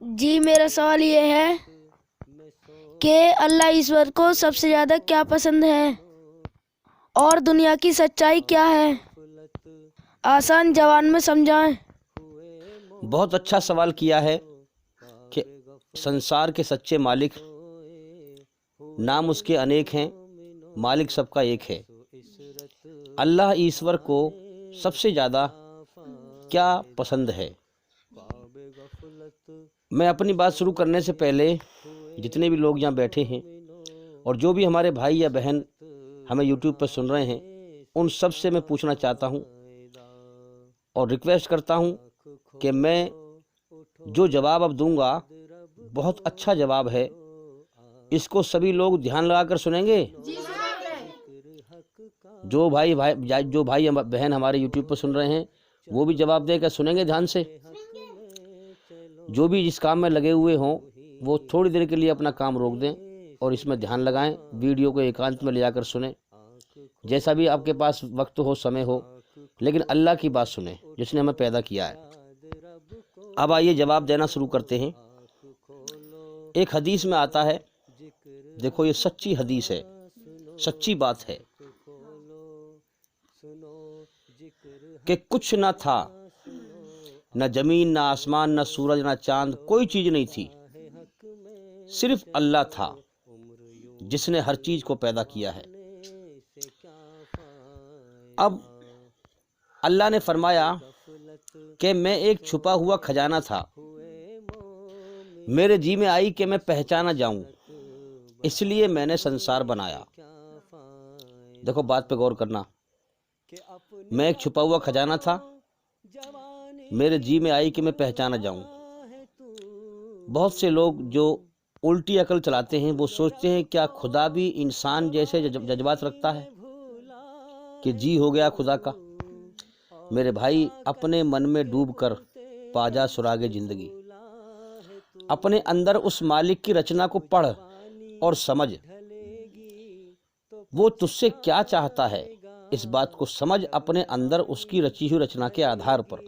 جی میرا سوال یہ ہے کہ اللہ ایشور کو سب سے زیادہ کیا پسند ہے اور دنیا کی سچائی کیا ہے؟ آسان زبان میں سمجھائیں۔ بہت اچھا سوال کیا ہے کہ سنسار کے سچے مالک، نام اس کے انیک ہیں، مالک سب کا ایک ہے۔ اللہ ایشور کو سب سے زیادہ کیا پسند ہے؟ میں اپنی بات شروع کرنے سے پہلے جتنے بھی لوگ یہاں بیٹھے ہیں اور جو بھی ہمارے بھائی یا بہن ہمیں یوٹیوب پر سن رہے ہیں، ان سب سے میں پوچھنا چاہتا ہوں اور ریکویسٹ کرتا ہوں کہ میں جو جواب اب دوں گا بہت اچھا جواب ہے، اس کو سبھی لوگ دھیان لگا کر سنیں گے۔ جو بھائی بہن ہمارے یوٹیوب پر سن رہے ہیں وہ بھی جواب دے کر سنیں گے دھیان سے۔ جو بھی جس کام میں لگے ہوئے ہوں وہ تھوڑی دیر کے لیے اپنا کام روک دیں اور اس میں دھیان لگائیں، ویڈیو کو ایکانت میں لے جا کر سنیں، جیسا بھی آپ کے پاس وقت ہو، سمے ہو، لیکن اللہ کی بات سنیں جس نے ہمیں پیدا کیا ہے۔ اب آئیے جواب دینا شروع کرتے ہیں۔ ایک حدیث میں آتا ہے، دیکھو یہ سچی حدیث ہے، سچی بات ہے کہ کچھ نہ تھا، نہ زمین، نہ آسمان، نہ سورج، نہ چاند، کوئی چیز نہیں تھی، صرف اللہ تھا جس نے ہر چیز کو پیدا کیا ہے۔ اب اللہ نے فرمایا کہ میں ایک چھپا ہوا خزانہ تھا، میرے جی میں آئی کہ میں پہچانا جاؤں، اس لیے میں نے سنسار بنایا۔ دیکھو بات پہ غور کرنا، میں ایک چھپا ہوا خزانہ تھا، میرے جی میں آئی کہ میں پہچانا جاؤں۔ بہت سے لوگ جو الٹی عقل چلاتے ہیں وہ سوچتے ہیں کیا خدا بھی انسان جیسے جذبات رکھتا ہے کہ جی ہو گیا خدا کا؟ میرے بھائی، اپنے من میں ڈوب کر پا جا سراغ زندگی، اپنے اندر اس مالک کی رچنا کو پڑھ اور سمجھ، وہ تجھ سے کیا چاہتا ہے، اس بات کو سمجھ اپنے اندر اس کی رچی ہوئی رچنا کے آدھار پر۔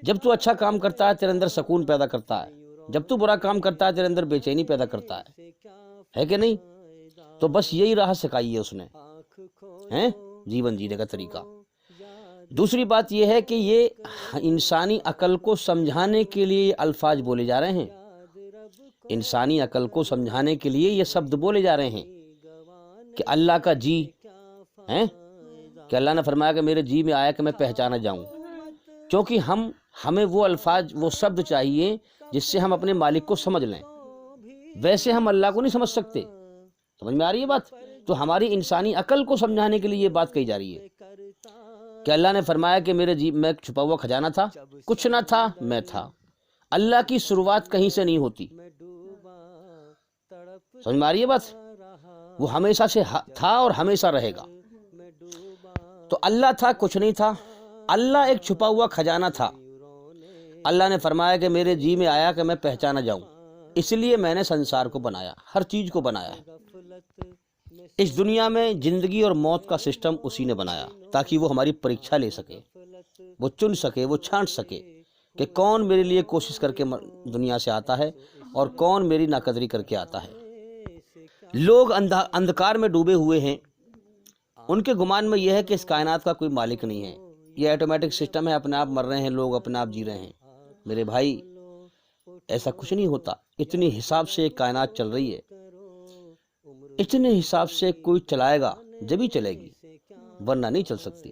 جب تو اچھا کام کرتا ہے تیرے اندر سکون پیدا کرتا ہے، جب تو برا کام کرتا ہے تیرے اندر بے چینی پیدا کرتا ہے کہ نہیں؟ تو بس یہی راہ سکھائی ہے اس نے، جیون جینے کا طریقہ۔ دوسری بات یہ ہے کہ یہ انسانی عقل کو سمجھانے کے لیے یہ الفاظ بولے جا رہے ہیں، انسانی عقل کو سمجھانے کے لیے یہ شبد بولے جا رہے ہیں کہ اللہ کا جی ہے، کہ اللہ نے فرمایا کہ میرے جی میں آیا کہ میں پہچانا جاؤں، کیونکہ ہمیں وہ الفاظ، وہ شبد چاہیے جس سے ہم اپنے مالک کو سمجھ لیں، ویسے ہم اللہ کو نہیں سمجھ سکتے۔ سمجھ میں آ رہی ہے بات؟ تو ہماری انسانی عقل کو سمجھانے کے لیے یہ بات کہی جا رہی ہے کہ اللہ نے فرمایا کہ میرے جی میں چھپا ہوا خزانہ تھا، کچھ نہ تھا، میں تھا۔ اللہ کی شروعات کہیں سے نہیں ہوتی، سمجھ میں آ رہی ہے بات؟ وہ ہمیشہ سے تھا اور ہمیشہ رہے گا۔ تو اللہ تھا، کچھ نہیں تھا، اللہ ایک چھپا ہوا خزانہ تھا۔ اللہ نے فرمایا کہ میرے جی میں آیا کہ میں پہچانا جاؤں، اس لیے میں نے سنسار کو بنایا، ہر چیز کو بنایا ہے۔ اس دنیا میں زندگی اور موت کا سسٹم اسی نے بنایا تاکہ وہ ہماری پریکشا لے سکے، وہ چن سکے، وہ چھانٹ سکے کہ کون میرے لیے کوشش کر کے دنیا سے آتا ہے اور کون میری ناقدری کر کے آتا ہے۔ لوگ اندھکار میں ڈوبے ہوئے ہیں، ان کے گمان میں یہ ہے کہ اس کائنات کا کوئی مالک نہیں ہے، یہ آٹومیٹک سسٹم ہے، اپنے آپ مر رہے ہیں لوگ، اپنے آپ جی رہے ہیں۔ میرے بھائی، ایسا کچھ نہیں ہوتا۔ اتنی حساب سے ایک کائنات چل رہی ہے، اتنے حساب سے کوئی چلائے گا جبھی چلے گی، ورنہ نہیں چل سکتی۔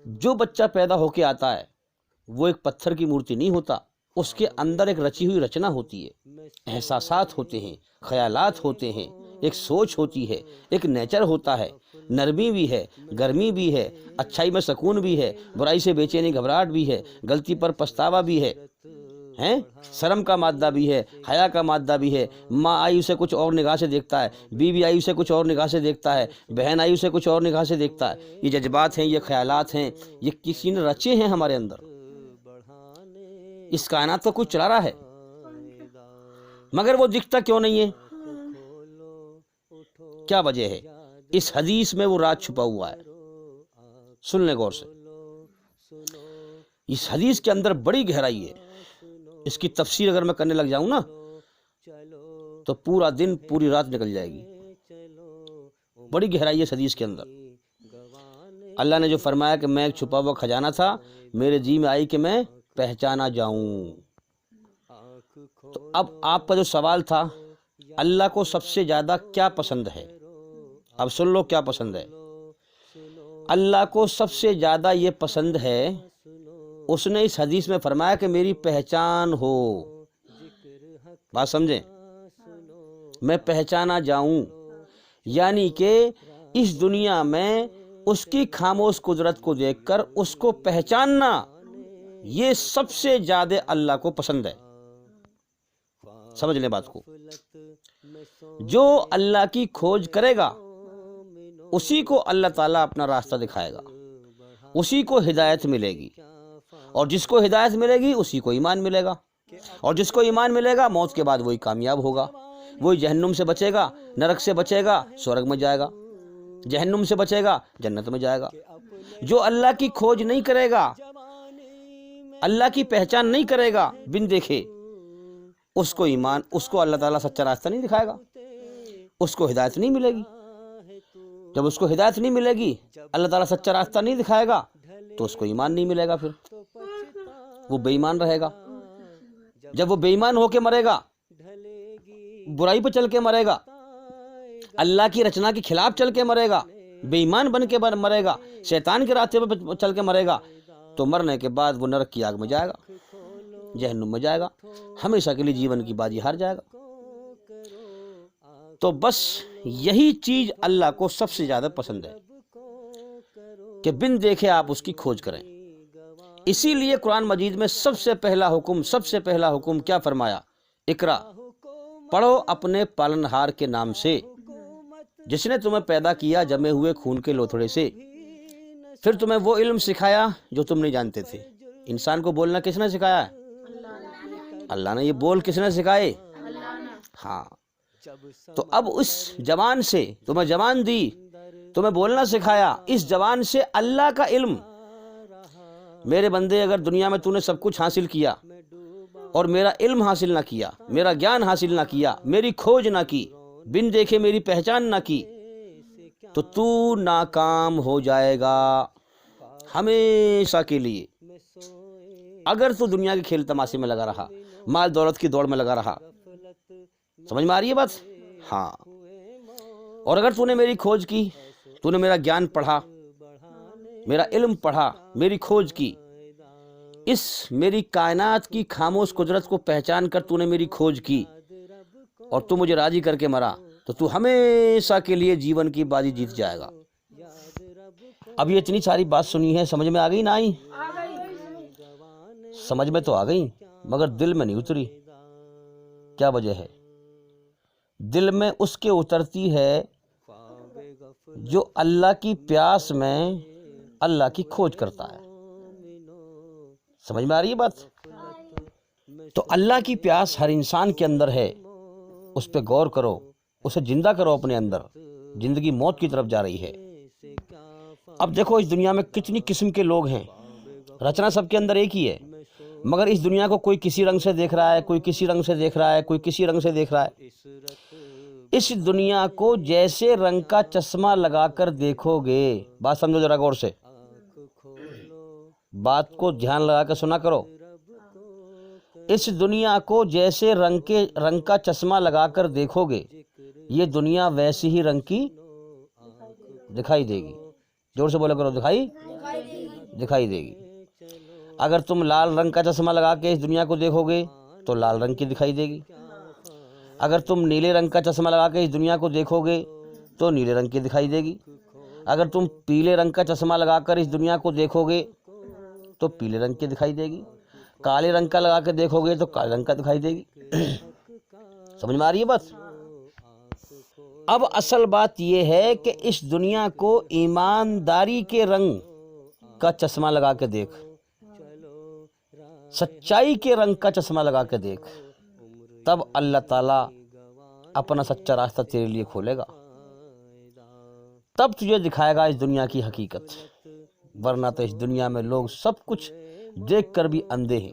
جو بچہ پیدا ہو کے آتا ہے وہ ایک پتھر کی مورتی نہیں ہوتا، اس کے اندر ایک رچی ہوئی رچنا ہوتی ہے، احساسات ہوتے ہیں، خیالات ہوتے ہیں، ایک سوچ ہوتی ہے، ایک نیچر ہوتا ہے، نرمی بھی ہے، گرمی بھی ہے، اچھائی میں سکون بھی ہے، برائی سے بے چینی گھبراہٹ بھی ہے، غلطی پر پچھتاوا بھی ہے، شرم کا مادہ بھی ہے، حیا کا مادہ بھی ہے۔ ماں آئی اسے کچھ اور نگاہ سے دیکھتا ہے، بیوی آئی اسے کچھ اور نگاہ سے دیکھتا ہے، بہن آئی اسے کچھ اور نگاہ سے دیکھتا ہے۔ یہ جذبات ہیں، یہ خیالات ہیں، یہ کسی نے رچے ہیں ہمارے اندر۔ اس کائنات کو کوئی چلا رہا ہے، مگر وہ دکھتا کیوں نہیں ہے؟ کیا وجہ ہے؟ اس حدیث میں وہ راز چھپا ہوا ہے، سن لیں غور سے۔ اس حدیث کے اندر بڑی گہرائی ہے۔ اس کی تفسیر اگر میں کرنے لگ جاؤں نا تو پورا دن پوری رات نکل جائے گی. بڑی گہرائی ہے اس حدیث کے اندر. اللہ نے جو فرمایا کہ میں ایک چھپا ہوا خزانہ تھا، میرے جی میں آئی کہ میں پہچانا جاؤں. تو اب آپ کا جو سوال تھا اللہ کو سب سے زیادہ کیا پسند ہے، اب سن لو کیا پسند ہے. اللہ کو سب سے زیادہ یہ پسند ہے، اس نے اس حدیث میں فرمایا کہ میری پہچان ہو. بات سمجھیں، میں پہچانا جاؤں، یعنی کہ اس دنیا میں اس کی خاموش قدرت کو دیکھ کر اس کو پہچاننا، یہ سب سے زیادہ اللہ کو پسند ہے. سمجھ لیں بات کو. جو اللہ کی کھوج کرے گا اسی کو اللہ تعالیٰ اپنا راستہ دکھائے گا، اسی کو ہدایت ملے گی، اور جس کو ہدایت ملے گی اسی کو ایمان ملے گا، اور جس کو ایمان ملے گا موت کے بعد وہی کامیاب ہوگا. وہی جہنم سے بچے گا، نرک سے بچے گا، سورگ میں جائے گا. جہنم سے بچے گا، جنت میں جائے گا. جو اللہ کی کھوج نہیں کرے گا، اللہ کی پہچان نہیں کرے گا بن دیکھے، اس کو ایمان، اس کو اللہ تعالیٰ سچا راستہ نہیں دکھائے گا، اس کو ہدایت نہیں ملے گی. جب اس کو ہدایت نہیں ملے گی، اللہ تعالیٰ سچا راستہ نہیں دکھائے گا، تو اس کو ایمان نہیں ملے گا، پھر وہ بے ایمان رہے گا. جب وہ بے ایمان ہو کے مرے گا، برائی پہ چل کے مرے گا، اللہ کی رچنا کے خلاف چل کے مرے گا، بے ایمان بن کے مرے گا، شیطان کے راستے پہ چل کے مرے گا، تو مرنے کے بعد وہ نرک کی آگ میں جائے گا، جہنم میں جائے گا، ہمیشہ کے لیے جیون کی بازی ہار جائے گا. تو بس یہی چیز اللہ کو سب سے زیادہ پسند ہے کہ بن دیکھے آپ اس کی کھوج کریں. اسی لیے قرآن مجید میں سب سے پہلا حکم کیا فرمایا؟ اقرا، پڑھو اپنے پالنہار کے نام سے جس نے تمہیں پیدا کیا جمے ہوئے خون کے لوتھڑے سے، پھر تمہیں وہ علم سکھایا جو تم نہیں جانتے تھے. انسان کو بولنا کس نے سکھایا ہے؟ اللہ نے. یہ بول کس نے سکھائے؟ ہاں. تو اب اس زبان سے تمہیں زبان دی، تمہیں بولنا سکھایا، اس زبان سے اللہ کا علم. میرے بندے، اگر دنیا میں تو نے سب کچھ حاصل کیا اور میرا علم حاصل نہ کیا، میرا گیان حاصل نہ کیا، میری کھوج نہ کی، بن دیکھے میری پہچان نہ کی، تو ناکام ہو جائے گا ہمیشہ کے لیے. اگر تو دنیا کے کھیل تماشے میں لگا رہا، مال دولت کی دوڑ میں لگا رہا، سمجھ میں آ رہی ہے بات؟ ہاں. اور اگر تو نے میری کھوج کی، تو نے میرا گیان پڑھا، میرا علم پڑھا، میری کھوج کی، اس میری کائنات کی خاموش قدرت کو پہچان کر تو نے میری کھوج کی، اور تو مجھے راضی کر کے مرا، تو ہمیشہ کے لیے جیون کی بازی جیت جائے گا. اب یہ اتنی ساری بات سنی ہے، سمجھ میں آ گئی نہ آئی؟ سمجھ میں تو آ گئی، مگر دل میں نہیں اتری. کیا وجہ ہے؟ دل میں اس کے اترتی ہے جو اللہ کی پیاس میں اللہ کی کھوج کرتا ہے. سمجھ میں آ رہی ہے بات؟ تو اللہ کی پیاس ہر انسان کے اندر ہے، اس پہ غور کرو، اسے زندہ کرو اپنے اندر. زندگی موت کی طرف جا رہی ہے. اب دیکھو اس دنیا میں کتنی قسم کے لوگ ہیں، رچنا سب کے اندر ایک ہی ہے، مگر اس دنیا کو کوئی کسی رنگ سے دیکھ رہا ہے، کوئی کسی رنگ سے دیکھ رہا ہے، کوئی کسی رنگ سے دیکھ رہا ہے. اس دنیا کو جیسے رنگ کا چشمہ لگا کر دیکھو گے، بات سمجھو ذرا غور سے، بات کو دھیان لگا کے سنا کرو. اس دنیا کو جیسے رنگ کا چشمہ لگا کر دیکھو گے، یہ دنیا ویسی ہی رنگ کی دکھائی دے گی. زور سے بولا کرو، دکھائی دے گی. اگر تم لال رنگ کا چشمہ لگا کے اس دنیا کو دیکھو گے تو لال رنگ کی دکھائی دے گی. اگر تم نیلے رنگ کا چشمہ لگا کے اس دنیا کو دیکھو گے تو نیلے رنگ کی دکھائی دے گی. اگر تم پیلے رنگ کا چشمہ لگا کر اس دنیا کو دیکھو گے تو پیلے رنگ کی دکھائی دے گی. کالے رنگ کا لگا کے دیکھو گے تو کالے رنگ کا دکھائی دے گی. سمجھ میں آ رہی ہے بات؟ اب اصل بات یہ ہے کہ اس دنیا کو ایمانداری کے رنگ کا چشمہ لگا کے دیکھ، سچائی کے رنگ کا چشمہ لگا کے دیکھ، تب اللہ تعالیٰ اپنا سچا راستہ تیرے لیے کھولے گا، تب تجھے دکھائے گا اس دنیا کی حقیقت. ورنہ تو اس دنیا میں لوگ سب کچھ دیکھ کر بھی اندھے ہیں.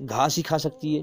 گھاس ہی کھا سکتی ہے،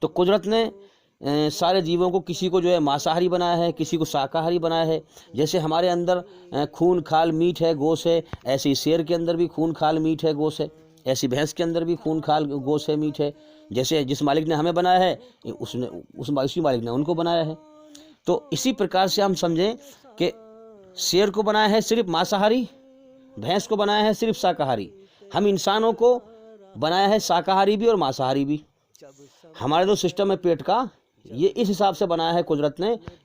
تو قدرت نے سارے جیووں کو، کسی کو جو ہے مانساہاری بنایا ہے، کسی کو شاکاہاری بنایا ہے۔ جیسے ہمارے اندر خون کھال میٹ ہے، گوشت ہے، ایسے ہی شیر کے اندر بھی خون کھال میٹ ہے، گوشت ہے، ایسی بھینس کے اندر بھی خون کھال گوشت ہے، میٹ ہے۔ جیسے جس مالک نے ہمیں بنایا ہے اسی مالک نے ان کو بنایا ہے۔ تو اسی پرکار سے ہم سمجھیں کہ شیر کو بنایا ہے صرف مانساہاری، بھینس کو بنایا ہے صرف شاکاہاری، ہم انسانوں کو بنایا ہے شاکاہاری بھی اور مانساہاری بھی۔ ہمارا جو سسٹم ہے پیٹ کا، یہ اس حساب سے بنایا ہے قدرت نے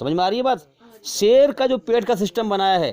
سمجھ میں آ رہی ہے بات؟ شیر کا جو پیٹ کا سسٹم بنایا ہے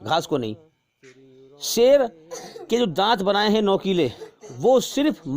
گھاس کو نہیں۔ شیر کے جو دانت بنائے ہیں نوکیلے، وہ صرف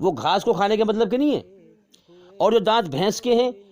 وہ گھاس کو کھانے کے مطلب کے نہیں ہے۔ اور جو دانت بھینس کے ہیں،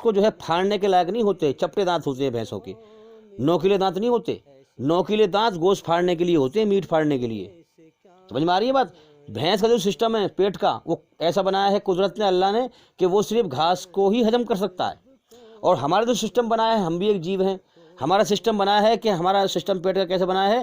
کو جو ہے پھاڑنے کے لائق نہیں ہوتے، چپٹے دانت ہوتے ہیں بھینسوں کے، نوکیلے دانت نہیں ہوتے۔ نوکیلے دانت گوشت پھاڑنے کے لیے ہوتے ہیں، میٹ پھاڑنے کے لیے۔ سمجھ میں آ رہی ہے بات؟ بھینس کا جو سسٹم ہے پیٹ کا، وہ ایسا بنایا ہے قدرت نے، اللہ نے، کہ وہ صرف گھاس کو ہی ہضم کر سکتا ہے۔ اور ہمارا جو سسٹم بنایا ہے، ہم بھی ایک جیو ہیں، ہمارا سسٹم بنایا ہے کہ ہمارا سسٹم پیٹ کا کیسے بنایا ہے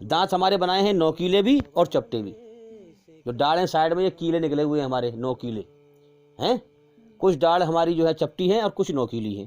دانت ہمارے بنائے ہیں نوکیلے بھی اور چپٹے بھی۔ جو ڈاڑ ہیں سائڈ میں، یہ کیلے نکلے ہوئے ہیں ہمارے، نوکیلے ہیں۔ کچھ ڈاڑ ہماری جو ہے چپٹی ہیں اور کچھ نوکیلی ہیں۔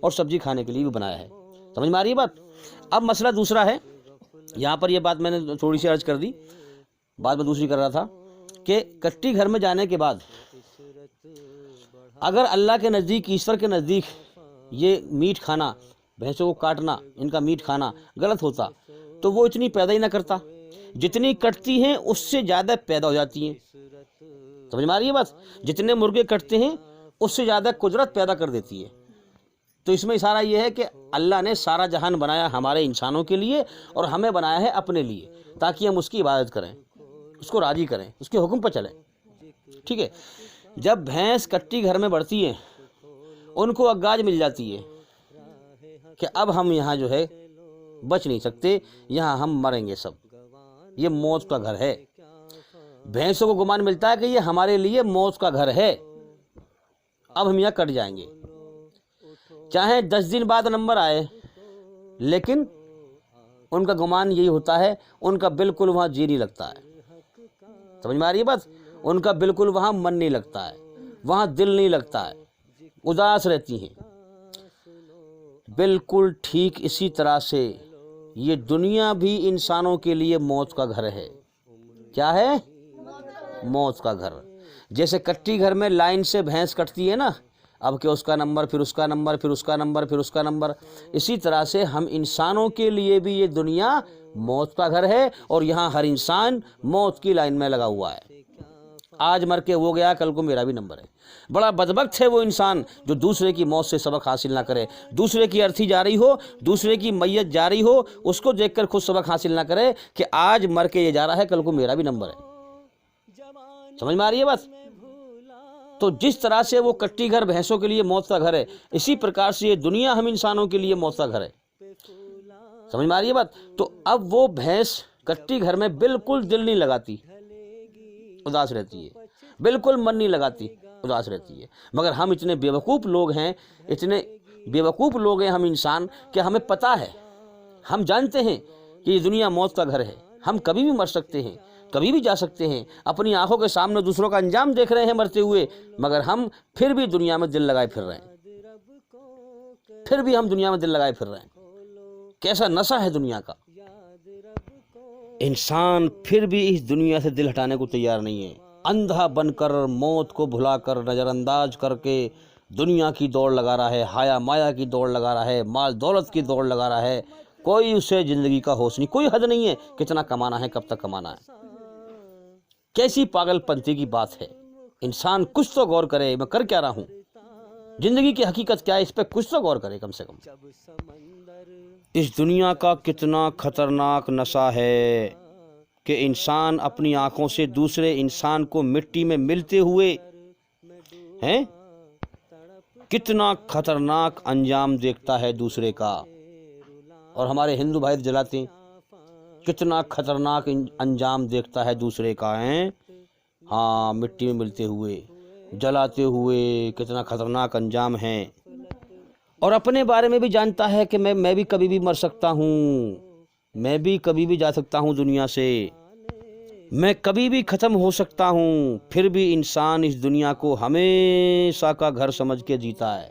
اور سبزی کھانے کے لیے بھی بنایا ہے۔ سمجھ میں آ رہی ہے بات؟ اب مسئلہ دوسرا ہے، یہاں پر یہ بات میں نے تھوڑی سی عرض کر دی، بات میں دوسری کر رہا تھا کہ کٹی گھر میں جانے کے بعد اگر اللہ کے نزدیک، ایشور کے نزدیک یہ میٹ کھانا، بھینسوں کو کاٹنا، ان کا میٹ کھانا غلط ہوتا تو وہ اتنی پیدا ہی نہ کرتا۔ جتنی کٹتی ہیں اس سے زیادہ پیدا ہو جاتی ہیں۔ سمجھ میں آ رہی ہے بات؟ جتنے مرغے کٹتے ہیں اس سے زیادہ قدرت پیدا کر دیتی ہے۔ تو اس میں اشارہ یہ ہے کہ اللہ نے سارا جہان بنایا ہمارے انسانوں کے لیے اور ہمیں بنایا ہے اپنے لیے، تاکہ ہم اس کی عبادت کریں، اس کو راضی کریں، اس کے حکم پر چلیں۔ ٹھیک ہے؟ جب بھینس کٹی گھر میں بڑھتی ہیں، ان کو اگاج مل جاتی ہے کہ اب ہم یہاں جو ہے بچ نہیں سکتے، یہاں ہم مریں گے سب، یہ موت کا گھر ہے۔ بھینسوں کو گمان ملتا ہے کہ یہ ہمارے لیے موت کا گھر ہے، اب ہم یہاں کٹ جائیں گے، چاہے 10 دن بعد نمبر آئے، لیکن ان کا گمان یہی ہوتا ہے، ان کا بالکل وہاں جی نہیں لگتا ہے۔ سمجھ میں آ رہی ہے بات؟ ان کا بالکل وہاں من نہیں لگتا ہے، وہاں دل نہیں لگتا ہے، اداس رہتی ہیں۔ بالکل ٹھیک اسی طرح سے یہ دنیا بھی انسانوں کے لیے موت کا گھر ہے۔ کیا ہے؟ موت کا گھر۔ جیسے کٹی گھر میں لائن سے بھینس کٹتی ہے نا، اب کہ اس کا نمبر، پھر اس کا نمبر، پھر اس کا نمبر، پھر اس کا نمبر، اسی طرح سے ہم انسانوں کے لیے بھی یہ دنیا موت کا گھر ہے، اور یہاں ہر انسان موت کی لائن میں لگا ہوا ہے۔ آج مر کے وہ گیا، کل کو میرا بھی نمبر ہے۔ بڑا بدبخت ہے وہ انسان جو دوسرے کی موت سے سبق حاصل نہ کرے، دوسرے کی ارتھی جاری ہو، دوسرے کی میت جاری ہو، اس کو دیکھ کر خود سبق حاصل نہ کرے کہ آج مر کے یہ جا رہا ہے، کل کو میرا بھی نمبر ہے۔ سمجھ میں آ رہی ہے بات؟ تو جس طرح سے وہ کٹی گھر بھینسوں کے لیے موت کا گھر ہے، اسی پرکار سے یہ دنیا ہم انسانوں کے لیے موت کا گھر ہے۔ سمجھ میں آ رہی ہے بات؟ تو اب وہ بھینس کٹی گھر میں بالکل دل نہیں لگاتی، اداس رہتی ہے، بالکل من نہیں لگاتی، اداس رہتی ہے۔ مگر ہم اتنے بیوقوف لوگ ہیں، اتنے بیوقوف لوگ ہیں ہم انسان، کہ ہمیں پتہ ہے، ہم جانتے ہیں کہ یہ دنیا موت کا گھر ہے، ہم کبھی بھی مر سکتے ہیں، کبھی بھی جا سکتے ہیں، اپنی آنکھوں کے سامنے دوسروں کا انجام دیکھ رہے ہیں مرتے ہوئے، مگر ہم پھر بھی دنیا میں دل لگائے پھر رہے ہیں، پھر بھی ہم دنیا میں دل لگائے پھر رہے ہیں۔ کیسا نشہ ہے دنیا کا! انسان پھر بھی اس دنیا سے دل ہٹانے کو تیار نہیں ہے، اندھا بن کر، موت کو بھلا کر، نظر انداز کر کے دنیا کی دوڑ لگا رہا ہے، حیا مایا کی دوڑ لگا رہا ہے، مال دولت کی دوڑ لگا رہا ہے۔ کوئی اسے زندگی کا ہوش نہیں، کوئی حد نہیں ہے کتنا کمانا ہے، کب تک کمانا ہے۔ کیسی پاگل پنتی کی بات ہے! انسان کچھ تو غور کرے، میں کر کیا رہا ہوں، زندگی کی حقیقت کیا ہے، اس پہ کچھ تو غور کرے کم سے کم۔ اس دنیا کا کتنا خطرناک نشہ ہے کہ انسان اپنی آنکھوں سے دوسرے انسان کو مٹی میں ملتے ہوئے ہیں، کتنا خطرناک انجام دیکھتا ہے دوسرے کا۔ اور ہمارے ہندو بھائی جلاتے ہیں، کتنا خطرناک انجام دیکھتا ہے دوسرے کا، ہیں ہاں، مٹی میں ملتے ہوئے، جلاتے ہوئے، کتنا خطرناک انجام ہے۔ اور اپنے بارے میں بھی جانتا ہے کہ میں بھی کبھی بھی مر سکتا ہوں، میں بھی کبھی بھی جا سکتا ہوں دنیا سے، میں کبھی بھی ختم ہو سکتا ہوں، پھر بھی انسان اس دنیا کو ہمیشہ کا گھر سمجھ کے جیتا ہے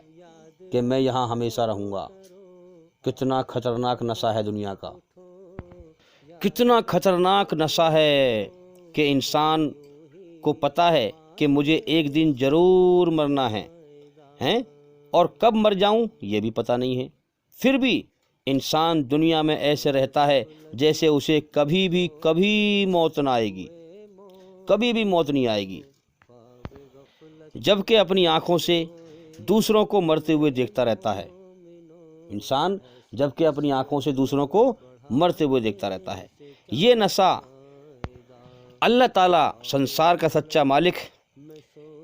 کہ میں یہاں ہمیشہ رہوں گا۔ کتنا خطرناک نشہ ہے دنیا کا، کتنا خطرناک نشہ ہے کہ انسان کو پتہ ہے کہ مجھے ایک دن ضرور مرنا ہے، ہیں، اور کب مر جاؤں یہ بھی پتہ نہیں ہے، پھر بھی انسان دنیا میں ایسے رہتا ہے جیسے اسے کبھی موت نہ آئے گی، کبھی بھی موت نہیں آئے گی، جبکہ اپنی آنکھوں سے دوسروں کو مرتے ہوئے دیکھتا رہتا ہے انسان، جبکہ اپنی آنکھوں سے دوسروں کو مرتے ہوئے دیکھتا رہتا ہے۔ یہ نشہ اللہ تعالیٰ سنسار کا سچا مالک،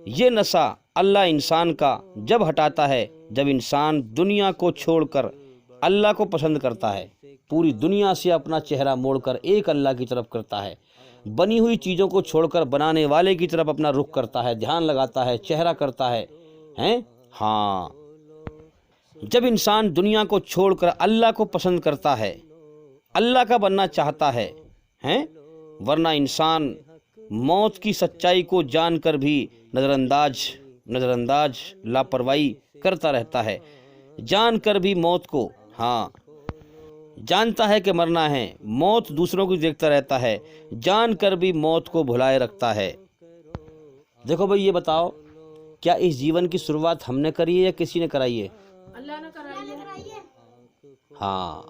یہ نشہ اللہ انسان کا جب ہٹاتا ہے جب انسان دنیا کو چھوڑ کر اللہ کو پسند کرتا ہے، پوری دنیا سے اپنا چہرہ موڑ کر ایک اللہ کی طرف کرتا ہے، بنی ہوئی چیزوں کو چھوڑ کر بنانے والے کی طرف اپنا رخ کرتا ہے، دھیان لگاتا ہے، چہرہ کرتا ہے، ہیں ہاں، جب انسان دنیا کو چھوڑ کر اللہ کو پسند کرتا ہے، اللہ کا بننا چاہتا ہے، ہیں، ورنہ انسان موت کی سچائی کو جان کر بھی نظر انداز لاپرواہی کرتا رہتا ہے، جان کر بھی موت کو، ہاں، جانتا ہے کہ مرنا ہے، موت دوسروں کو دیکھتا رہتا ہے، جان کر بھی موت کو بھلائے رکھتا ہے۔ دیکھو بھائی، یہ بتاؤ، کیا اس جیون کی شروعات ہم نے کری ہے یا کسی نے کرائی ہے؟ اللہ نے کرائی ہے۔ ہاں،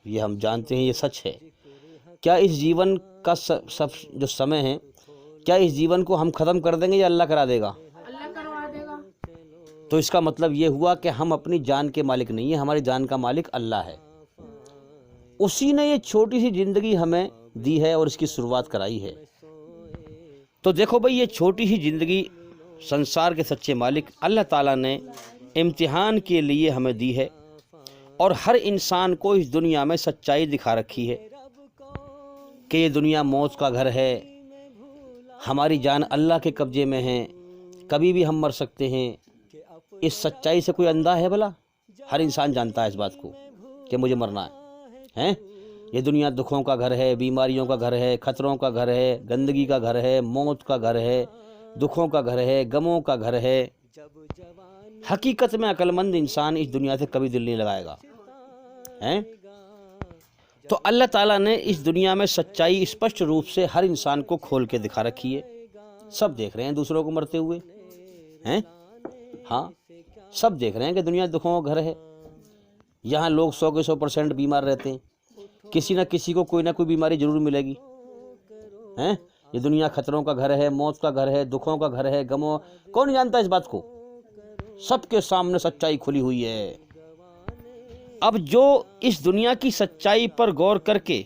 یہ ہم جانتے ہیں، یہ سچ ہے۔ کیا اس جیون کا سب جو سمے ہے، کیا اس جیون کو ہم ختم کر دیں گے یا اللہ کرا دے گا؟ اللہ کروا دے گا۔ تو اس کا مطلب یہ ہوا کہ ہم اپنی جان کے مالک نہیں ہیں، ہماری جان کا مالک اللہ ہے۔ اسی نے یہ چھوٹی سی زندگی ہمیں دی ہے اور اس کی شروعات کرائی ہے۔ تو دیکھو بھئی، یہ چھوٹی سی زندگی سنسار کے سچے مالک اللہ تعالیٰ نے امتحان کے لیے ہمیں دی ہے، اور ہر انسان کو اس دنیا میں سچائی دکھا رکھی ہے کہ یہ دنیا موت کا گھر ہے، ہماری جان اللہ کے قبضے میں ہے، کبھی بھی ہم مر سکتے ہیں۔ اس سچائی سے کوئی اندھا ہے بھلا؟ ہر انسان جانتا ہے اس بات کو کہ مجھے مرنا ہے، ہیں؟ یہ دنیا دکھوں کا گھر ہے، بیماریوں کا گھر ہے، خطروں کا گھر ہے، گندگی کا گھر ہے، موت کا گھر ہے، دکھوں کا گھر ہے، غموں کا گھر ہے۔ حقیقت میں عقل مند انسان اس دنیا سے کبھی دل نہیں لگائے گا، ہیں؟ تو اللہ تعالیٰ نے اس دنیا میں سچائی اسپشٹ روپ سے ہر انسان کو کھول کے دکھا رکھی ہے۔ سب دیکھ رہے ہیں دوسروں کو مرتے ہوئے، ہیں؟ ہاں، سب دیکھ رہے ہیں کہ دنیا دکھوں کا گھر ہے۔ یہاں لوگ 100 کے 100% بیمار رہتے ہیں، کسی نہ کسی کو کوئی نہ کوئی بیماری ضرور ملے گی، ہیں؟ یہ دنیا خطروں کا گھر ہے، موت کا گھر ہے، دکھوں کا گھر ہے، غموں، کون جانتا ہے اس بات کو؟ سب کے سامنے سچائی کھلی ہوئی ہے۔ اب جو اس دنیا کی سچائی پر غور کر کے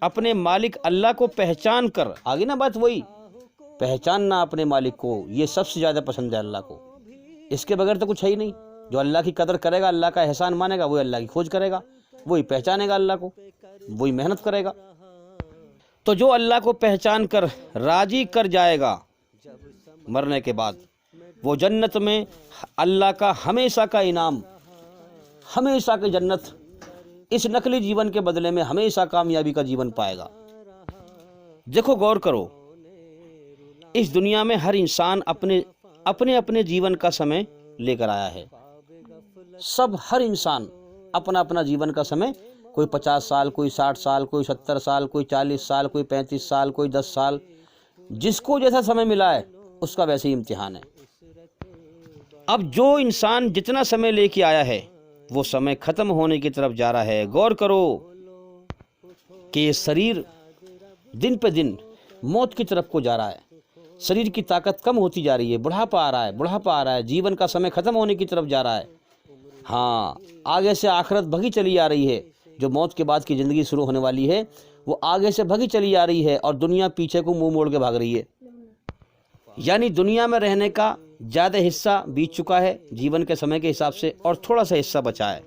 اپنے مالک اللہ کو پہچان کر، آگے نا بات وہی، پہچاننا اپنے مالک کو، یہ سب سے زیادہ پسند ہے اللہ کو۔ اس کے بغیر تو کچھ ہے ہی نہیں۔ جو اللہ کی قدر کرے گا، اللہ کا احسان مانے گا، وہی اللہ کی کھوج کرے گا، وہی پہچانے گا اللہ کو، وہی محنت کرے گا۔ تو جو اللہ کو پہچان کر راضی کر جائے گا مرنے کے بعد، وہ جنت میں اللہ کا ہمیشہ کا انعام، ہمیشہ کی جنت، اس نقلی جیون کے بدلے میں ہمیشہ کامیابی کا جیون پائے گا۔ دیکھو، غور کرو، اس دنیا میں ہر انسان اپنے جیون کا سمے لے کر آیا ہے۔ سب، ہر انسان اپنا اپنا جیون کا سمے، کوئی 50 سال، کوئی 60 سال، کوئی 70 سال، کوئی 40 سال، کوئی 35 سال، کوئی 10 سال، جس کو جیسا سمے ملا ہے اس کا ویسے ہی امتحان ہے۔ اب جو انسان جتنا سمے لے کے آیا ہے وہ سمے ختم ہونے کی طرف جا رہا ہے۔ غور کرو کہ یہ شریر دن پہ دن موت کی طرف کو جا رہا ہے، شریر کی طاقت کم ہوتی جا رہی ہے، بڑھاپا آ رہا ہے، جیون کا سمے ختم ہونے کی طرف جا رہا ہے۔ ہاں، آگے سے آخرت بھگی چلی آ رہی ہے، جو موت کے بعد کی زندگی شروع ہونے والی ہے وہ آگے سے بھگی چلی آ رہی ہے، اور دنیا پیچھے کو منہ موڑ کے بھاگ رہی ہے۔ یعنی دنیا میں رہنے کا زیادہ حصہ بیت چکا ہے جیون کے سمے کے حساب سے، اور تھوڑا سا حصہ بچا ہے۔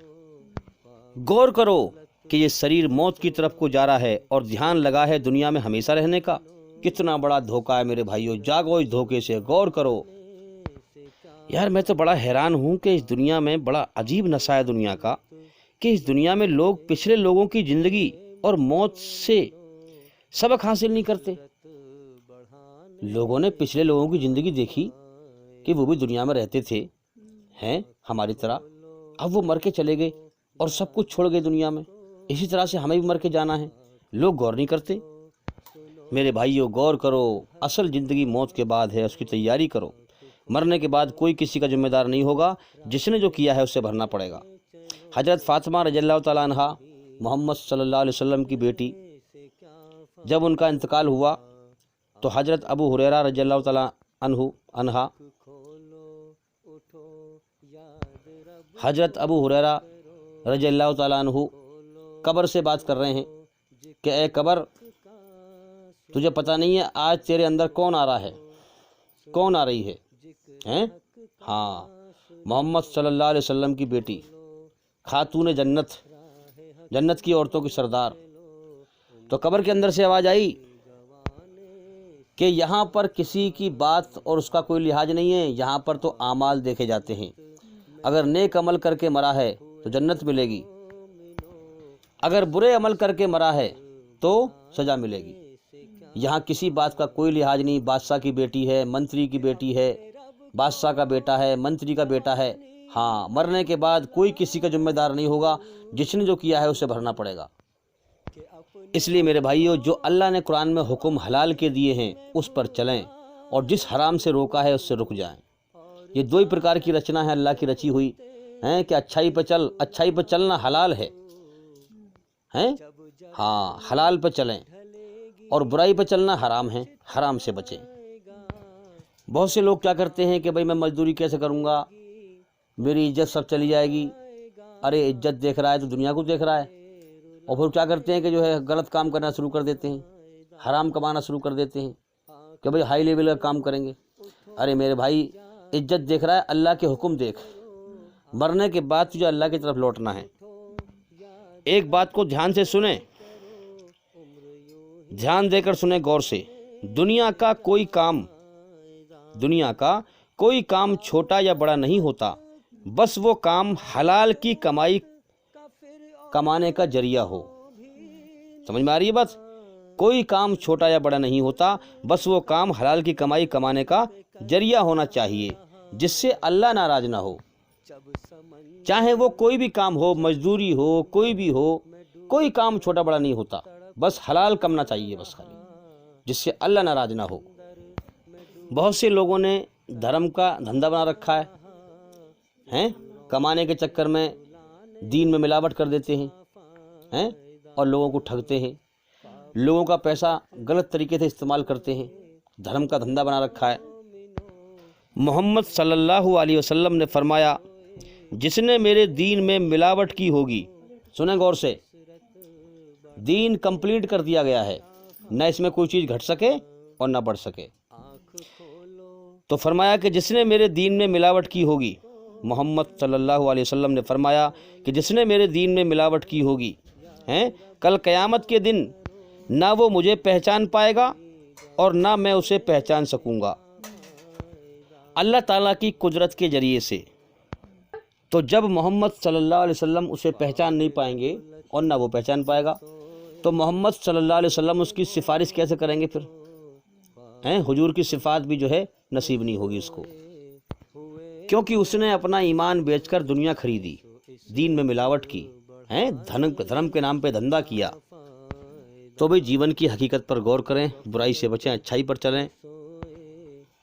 غور کرو کہ یہ شریر موت کی طرف کو جا رہا ہے اور دھیان لگا ہے دنیا میں ہمیشہ رہنے کا۔ کتنا بڑا دھوکہ ہے میرے بھائیوں، جاگو اس دھوکے سے، غور کرو۔ یار میں تو بڑا حیران ہوں کہ اس دنیا میں بڑا عجیب نشہ ہے دنیا کا، کہ اس دنیا میں لوگ پچھلے لوگوں کی زندگی اور موت سے سبق حاصل نہیں کرتے۔ لوگوں نے پچھلے لوگوں کی زندگی دیکھی کہ وہ بھی دنیا میں رہتے تھے ہیں ہماری طرح، اب وہ مر کے چلے گئے اور سب کچھ چھوڑ گئے دنیا میں۔ اسی طرح سے ہمیں بھی مر کے جانا ہے، لوگ غور نہیں کرتے۔ میرے بھائیوں غور کرو، اصل زندگی موت کے بعد ہے، اس کی تیاری کرو۔ مرنے کے بعد کوئی کسی کا ذمہ دار نہیں ہوگا، جس نے جو کیا ہے اسے بھرنا پڑے گا۔ حضرت فاطمہ رضی اللہ تعالیٰ عنہ محمد صلی اللہ علیہ وسلم کی بیٹی، جب ان کا انتقال ہوا تو حضرت ابو ہریرہ رضی اللہ تعالیٰ عنہ حضرت ابو ہریرہ رضی اللہ تعالیٰ عنہ قبر سے بات کر رہے ہیں کہ اے قبر، تجھے پتہ نہیں ہے آج تیرے اندر کون آ رہا ہے، کون آ رہی ہے؟ ہاں، محمد صلی اللہ علیہ وسلم کی بیٹی، خاتون جنت، جنت کی عورتوں کی سردار۔ تو قبر کے اندر سے آواز آئی کہ یہاں پر کسی کی بات اور اس کا کوئی لحاظ نہیں ہے، یہاں پر تو اعمال دیکھے جاتے ہیں۔ اگر نیک عمل کر کے مرا ہے تو جنت ملے گی، اگر برے عمل کر کے مرا ہے تو سزا ملے گی۔ یہاں کسی بات کا کوئی لحاظ نہیں، بادشاہ کی بیٹی ہے، منتری کی بیٹی ہے، بادشاہ کا بیٹا ہے، منتری کا بیٹا ہے۔ ہاں، مرنے کے بعد کوئی کسی کا ذمہ دار نہیں ہوگا، جس نے جو کیا ہے اسے بھرنا پڑے گا۔ اس لیے میرے بھائیوں، جو اللہ نے قرآن میں حکم حلال کے دیے ہیں اس پر چلیں، اور جس حرام سے روکا ہے اس سے رک جائیں۔ یہ دو ہی پرکار کی رچنا ہے اللہ کی رچی ہوئی ہیں کہ اچھائی پہ چل، اچھائی پہ چلنا حلال ہے، ہاں حلال پہ چلیں، اور برائی پہ چلنا حرام ہے، حرام سے بچیں۔ بہت سے لوگ کیا کرتے ہیں کہ بھئی میں مزدوری کیسے کروں گا، میری عزت سب چلی جائے گی۔ ارے عزت دیکھ رہا ہے تو دنیا کو دیکھ رہا ہے، اور پھر کیا کرتے ہیں کہ جو ہے غلط کام کرنا شروع کر دیتے ہیں، حرام کمانا شروع کر دیتے ہیں کہ بھئی ہائی لیول کا کام کریں گے۔ ارے میرے بھائی، عزت دیکھ رہا ہے، اللہ کے حکم دیکھ، مرنے کے بعد تجھے اللہ کی طرف لوٹنا ہے۔ ایک بات کو دھیان سے سنیں، دھیان دے کر سنیں غور سے۔ دنیا کا کوئی کام چھوٹا یا بڑا نہیں ہوتا، بس وہ کام حلال کی کمائی کمانے کا ذریعہ ہو۔ سمجھ میں آ رہی ہے بات؟ کوئی کام چھوٹا یا بڑا نہیں ہوتا، بس وہ کام حلال کی کمائی کمانے کا ذریعہ ہونا چاہیے، جس سے اللہ ناراض نہ ہو۔ چاہے وہ کوئی بھی کام ہو، مزدوری ہو، کوئی بھی ہو، کوئی کام چھوٹا بڑا نہیں ہوتا، بس حلال کمنا چاہیے، بس خالی، جس سے اللہ ناراض نہ ہو۔ بہت سے لوگوں نے دھرم کا دھندا بنا رکھا ہے، کمانے کے چکر میں دین میں ملاوٹ کر دیتے ہیں اور لوگوں کو ٹھگتے ہیں، لوگوں کا پیسہ غلط طریقے سے استعمال کرتے ہیں، دھرم کا دھندا بنا رکھا ہے۔ محمد صلی اللہ علیہ وسلم نے فرمایا، جس نے میرے دین میں ملاوٹ کی ہوگی، سنیں غور سے، دین کمپلیٹ کر دیا گیا ہے، نہ اس میں کوئی چیز گھٹ سکے اور نہ بڑھ سکے۔ تو فرمایا کہ جس نے میرے دین میں ملاوٹ کی ہوگی، محمد صلی اللہ علیہ وسلم نے فرمایا کہ جس نے میرے دین میں ملاوٹ کی ہوگی، کل قیامت کے دن نہ وہ مجھے پہچان پائے گا اور نہ میں اسے پہچان سکوں گا، اللہ تعالیٰ کی قدرت کے ذریعے سے۔ تو جب محمد صلی اللہ علیہ وسلم اسے پہچان نہیں پائیں گے اور نہ وہ پہچان پائے گا، تو محمد صلی اللہ علیہ وسلم اس کی سفارش کیسے کریں گے پھر؟ حضور کی صفات بھی جو ہے نصیب نہیں ہوگی اس کو، کیونکہ اس نے اپنا ایمان بیچ کر دنیا خریدی، دین میں ملاوٹ کی، دھرم کے نام پہ دھندا کیا۔ تو بھئی جیون کی حقیقت پر غور کریں، برائی سے بچیں، اچھائی پر چلیں۔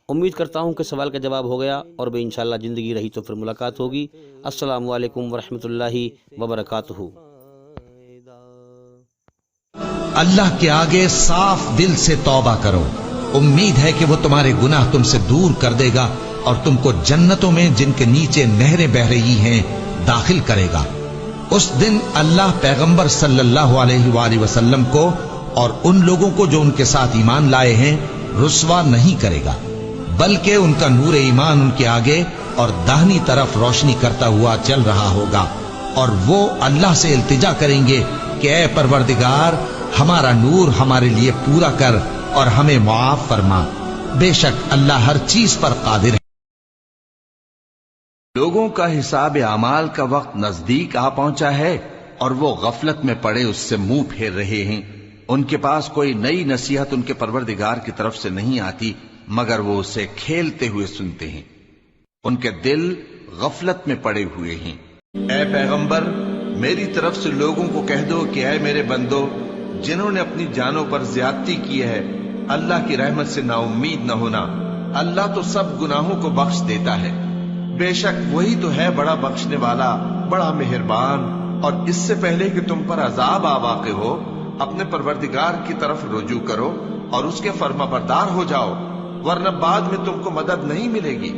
امید کرتا ہوں کہ سوال کا جواب ہو گیا، اور بھی انشاءاللہ زندگی رہی تو پھر ملاقات ہوگی۔ السلام علیکم ورحمۃ اللہ وبرکاتہ۔ اللہ کے آگے صاف دل سے توبہ کرو، امید ہے کہ وہ تمہارے گناہ تم سے دور کر دے گا اور تم کو جنتوں میں جن کے نیچے نہریں بہہ رہی ہیں داخل کرے گا۔ اس دن اللہ پیغمبر صلی اللہ علیہ وآلہ وسلم کو اور ان لوگوں کو جو ان کے ساتھ ایمان لائے ہیں رسوا نہیں کرے گا، بلکہ ان کا نور ایمان ان کے آگے اور داہنی طرف روشنی کرتا ہوا چل رہا ہوگا، اور وہ اللہ سے التجا کریں گے کہ اے پروردگار ہمارا نور ہمارے لیے پورا کر اور ہمیں معاف فرما، بے شک اللہ ہر چیز پر قادر ہے۔ لوگوں کا حساب اعمال کا وقت نزدیک آ پہنچا ہے اور وہ غفلت میں پڑے اس سے منہ پھیر رہے ہیں۔ ان کے پاس کوئی نئی نصیحت ان کے پروردگار کی طرف سے نہیں آتی مگر وہ اسے کھیلتے ہوئے سنتے ہیں، ان کے دل غفلت میں پڑے ہوئے ہیں۔ اے پیغمبر، میری طرف سے لوگوں کو کہہ دو کہ اے میرے بندو، جنہوں نے اپنی جانوں پر زیادتی کی ہے، اللہ کی رحمت سے نا امید نہ ہونا، اللہ تو سب گناہوں کو بخش دیتا ہے، بے شک وہی تو ہے بڑا بخشنے والا، بڑا مہربان۔ اور اس سے پہلے کہ تم پر عذاب آ واقع ہو، اپنے پروردگار کی طرف رجوع کرو اور اس کے فرما بردار ہو جاؤ، ورنہ بعد میں تم کو مدد نہیں ملے گی۔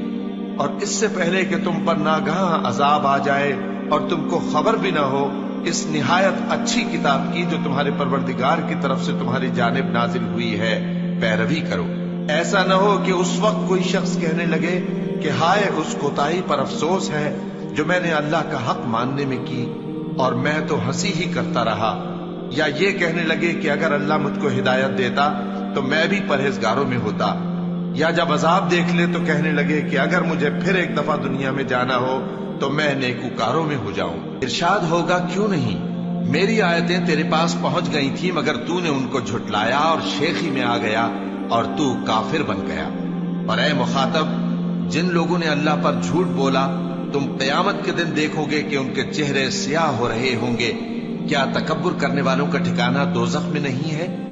اور اس سے پہلے کہ تم پر ناگہاں عذاب آ جائے اور تم کو خبر بھی نہ ہو، اس نہایت اچھی کتاب کی جو تمہارے پروردگار کی طرف سے تمہاری جانب نازل ہوئی ہے پیروی کرو۔ ایسا نہ ہو کہ اس وقت کوئی شخص کہنے لگے کہ ہائے اس کوتاہی پر افسوس ہے جو میں نے اللہ کا حق ماننے میں کی اور میں تو ہنسی ہی کرتا رہا، یا یہ کہنے لگے کہ اگر اللہ مجھ کو ہدایت دیتا تو میں بھی پرہیزگاروں میں ہوتا، یا جب عذاب دیکھ لے تو کہنے لگے کہ اگر مجھے پھر ایک دفعہ دنیا میں جانا ہو تو میں نیکوکاروں میں ہو جاؤں۔ ارشاد ہوگا کیوں نہیں، میری آیتیں تیرے پاس پہنچ گئی تھی مگر تو نے ان کو جھٹلایا اور شیخی میں آ گیا اور تو کافر بن گیا۔ اور اے مخاطب، جن لوگوں نے اللہ پر جھوٹ بولا تم قیامت کے دن دیکھو گے کہ ان کے چہرے سیاہ ہو رہے ہوں گے، کیا تکبر کرنے والوں کا ٹھکانہ دوزخ میں نہیں ہے؟